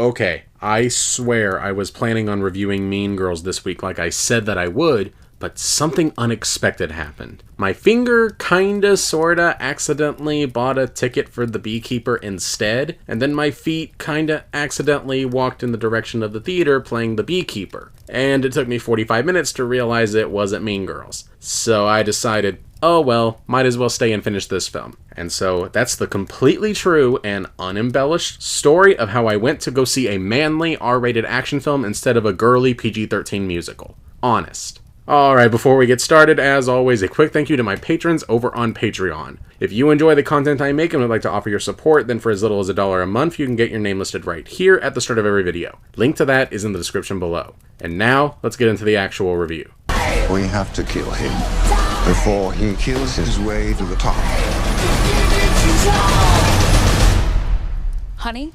Okay, I swear I was planning on reviewing Mean Girls this week like I said that I would, but something unexpected happened. My finger kinda sorta accidentally bought a ticket for the Beekeeper instead, and then my feet kinda accidentally walked in the direction of the theater playing the Beekeeper. And it took me 45 minutes to realize it wasn't Mean Girls. So I decided, oh well, might as well stay and finish this film. And so that's the completely true and unembellished story of how I went to go see a manly R-rated action film instead of a girly PG-13 musical. Honest. Alright, before we get started, as always, a quick thank you to my patrons over on Patreon. If you enjoy the content I make and would like to offer your support, then for as little as $1 a month, you can get your name listed right here at the start of every video. Link to that is in the description below. And now, let's get into the actual review. We have to kill him before he kills his way to the top. Honey?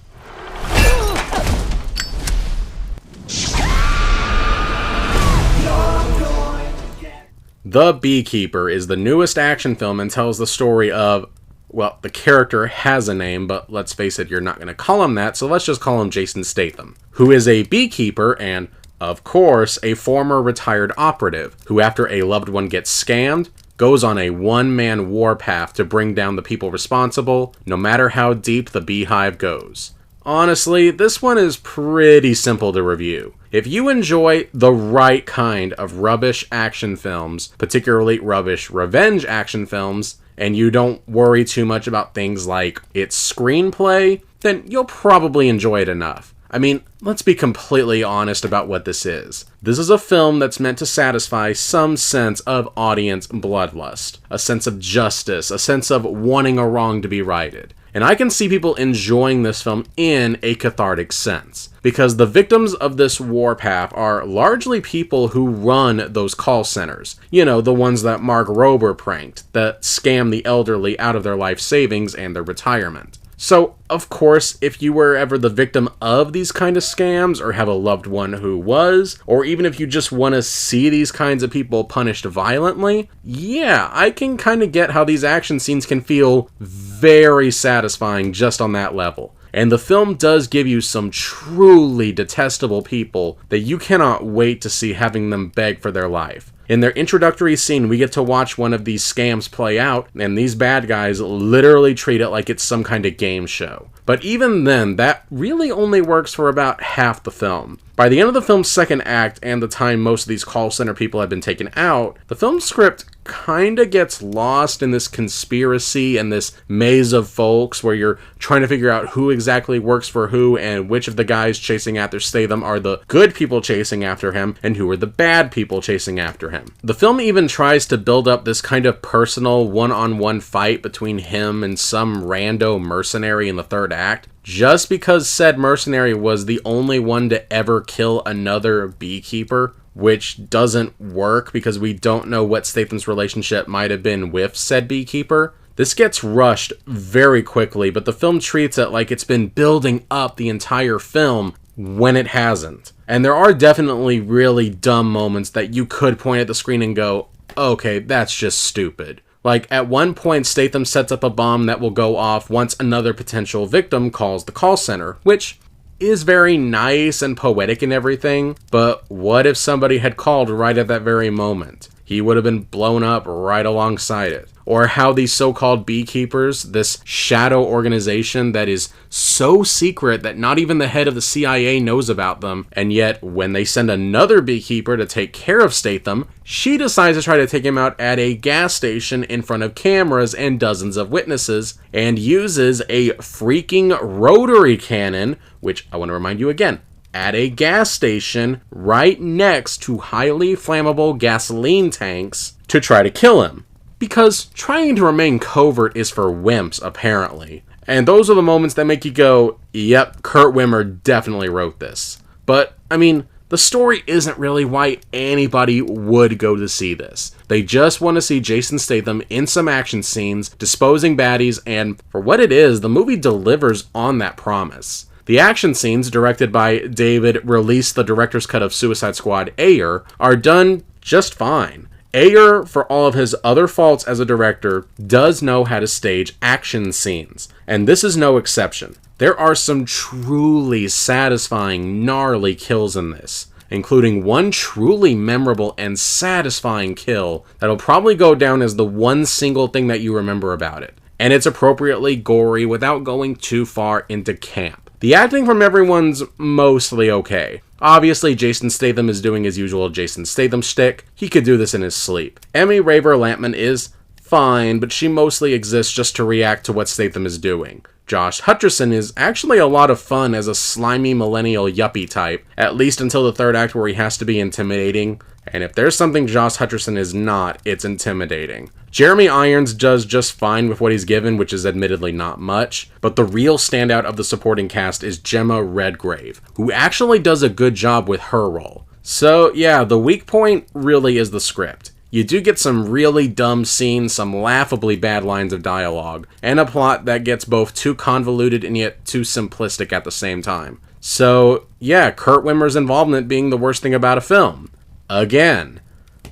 The Beekeeper is the newest action film and tells the story of, well, the character has a name, but let's face it, you're not going to call him that, so let's just call him Jason Statham, who is a beekeeper and, of course, a former retired operative, who after a loved one gets scammed, goes on a one-man warpath to bring down the people responsible, no matter how deep the beehive goes. Honestly, this one is pretty simple to review. If you enjoy the right kind of rubbish action films, particularly rubbish revenge action films, and you don't worry too much about things like its screenplay, then you'll probably enjoy it enough. I mean, let's be completely honest about what this is. This is a film that's meant to satisfy some sense of audience bloodlust, a sense of justice, a sense of wanting a wrong to be righted. And I can see people enjoying this film in a cathartic sense, because the victims of this warpath are largely people who run those call centers. You know, the ones that Mark Rober pranked, that scam the elderly out of their life savings and their retirement. So, of course, if you were ever the victim of these kind of scams, or have a loved one who was, or even if you just want to see these kinds of people punished violently, yeah, I can kind of get how these action scenes can feel very satisfying just on that level. And the film does give you some truly detestable people that you cannot wait to see having them beg for their life. In their introductory scene, we get to watch one of these scams play out, and these bad guys literally treat it like it's some kind of game show. But even then, that really only works for about half the film. By the end of the film's second act, and the time most of these call center people have been taken out, the film script kinda gets lost in this conspiracy and this maze of folks where you're trying to figure out who exactly works for who and which of the guys chasing after Statham are the good people chasing after him and who are the bad people chasing after him. The film even tries to build up this kind of personal one-on-one fight between him and some rando mercenary in the third act, just because said mercenary was the only one to ever kill another beekeeper, which doesn't work because we don't know what Statham's relationship might have been with said beekeeper. This gets rushed very quickly, but the film treats it like it's been building up the entire film when it hasn't. And there are definitely really dumb moments that you could point at the screen and go, okay, that's just stupid. Like, at one point, Statham sets up a bomb that will go off once another potential victim calls the call center, which is very nice and poetic and everything, but what if somebody had called right at that very moment? He would have been blown up right alongside it. Or how these so-called beekeepers, this shadow organization that is so secret that not even the head of the CIA knows about them, and yet when they send another beekeeper to take care of Statham, she decides to try to take him out at a gas station in front of cameras and dozens of witnesses, and uses a freaking rotary cannon, which I want to remind you again, at a gas station right next to highly flammable gasoline tanks to try to kill him. Because trying to remain covert is for wimps, apparently. And those are the moments that make you go, yep, Kurt Wimmer definitely wrote this. But, I mean, the story isn't really why anybody would go to see this. They just want to see Jason Statham in some action scenes, disposing baddies, and for what it is, the movie delivers on that promise. The action scenes, directed by David Release the director's cut of Suicide Squad Ayer, are done just fine. Ayer, for all of his other faults as a director, does know how to stage action scenes, and this is no exception. There are some truly satisfying, gnarly kills in this, including one truly memorable and satisfying kill that'll probably go down as the one single thing that you remember about it. And it's appropriately gory without going too far into camp. The acting from everyone's mostly okay. Obviously, Jason Statham is doing his usual Jason Statham shtick. He could do this in his sleep. Emmy Raver-Lampman is fine, but she mostly exists just to react to what Statham is doing. Josh Hutcherson is actually a lot of fun as a slimy millennial yuppie type, at least until the third act where he has to be intimidating. And if there's something Josh Hutcherson is not, it's intimidating. Jeremy Irons does just fine with what he's given, which is admittedly not much, but the real standout of the supporting cast is Gemma Redgrave, who actually does a good job with her role. So yeah, the weak point really is the script. You do get some really dumb scenes, some laughably bad lines of dialogue, and a plot that gets both too convoluted and yet too simplistic at the same time. So yeah, Kurt Wimmer's involvement being the worst thing about a film. Again.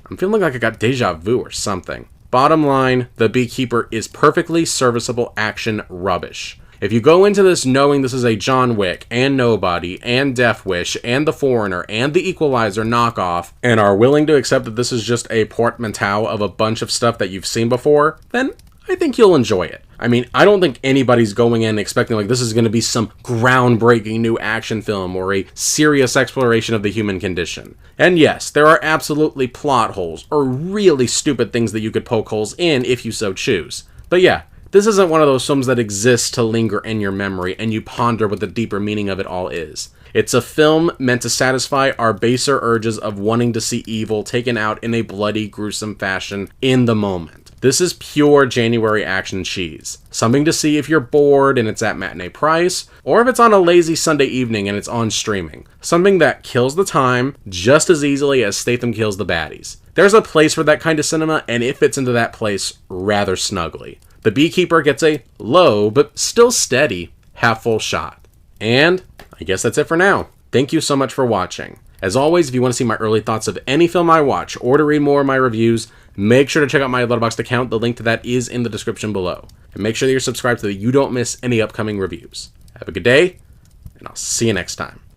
I'm feeling like I got deja vu or something. Bottom line, The Beekeeper is perfectly serviceable action rubbish. If you go into this knowing this is a John Wick, and Nobody, and Death Wish, and The Foreigner, and The Equalizer knockoff, and are willing to accept that this is just a portmanteau of a bunch of stuff that you've seen before, then I think you'll enjoy it. I mean, I don't think anybody's going in expecting like this is going to be some groundbreaking new action film or a serious exploration of the human condition. And yes, there are absolutely plot holes or really stupid things that you could poke holes in if you so choose. But yeah, this isn't one of those films that exists to linger in your memory and you ponder what the deeper meaning of it all is. It's a film meant to satisfy our baser urges of wanting to see evil taken out in a bloody, gruesome fashion in the moment. This is pure January action cheese. Something to see if you're bored and it's at matinee price, or if it's on a lazy Sunday evening and it's on streaming. Something that kills the time just as easily as Statham kills the baddies. There's a place for that kind of cinema, and it fits into that place rather snugly. The Beekeeper gets a low, but still steady, half-full shot. And I guess that's it for now. Thank you so much for watching. As always, if you want to see my early thoughts of any film I watch, or to read more of my reviews, make sure to check out my Letterboxd account. The link to that is in the description below. And make sure that you're subscribed so that you don't miss any upcoming reviews. Have a good day, and I'll see you next time.